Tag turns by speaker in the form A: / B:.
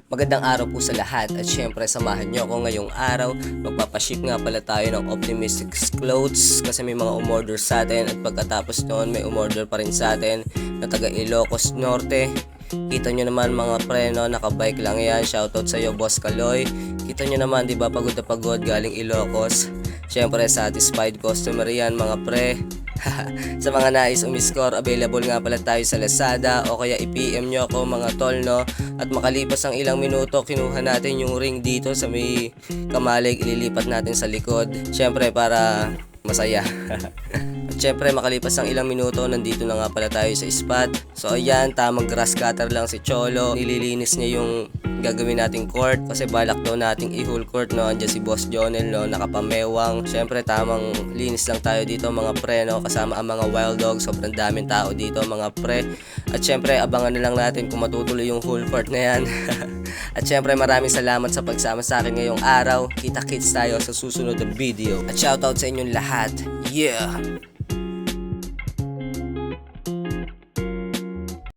A: Magandang araw po sa lahat at syempre samahan nyo ako ngayong araw. Magpapaship nga pala tayo ng Optimistic Clothes kasi may mga umorder sa atin at pagkatapos noon may umorder pa rin sa atin na taga Ilocos Norte. Kita nyo naman mga pre, no, nakabike lang yan. Shoutout sa iyo Boss Kaloy. Kita nyo naman, di ba, pagod na pagod galing Ilocos. Syempre satisfied customer yan mga pre. Sa mga nais umiscore, available nga pala tayo sa Lazada o kaya i-PM nyo ako mga tol, no? At makalipas ang ilang minuto, kinuha natin yung ring dito sa may kamalig, ililipat natin sa likod. Syempre para masaya. At syempre makalipas ang ilang minuto, nandito na nga pala tayo sa spot. So ayan, tamang grass cutter lang si Cholo. Nililinis niya yung gagawin nating court kasi balak daw nating i-whole court, no. Andiyan si Boss Jonel, no, nakapamewang. Syempre tamang linis lang tayo dito mga pre, no, kasama ang mga wild dogs. Sobrang daming tao dito mga pre. At syempre abangan na lang natin kung matutuloy yung whole court na yan. At syempre maraming salamat sa pagsama sa akin ngayong araw. Kita-kits tayo sa susunod na video. At shoutout sa inyong lahat. Yeah!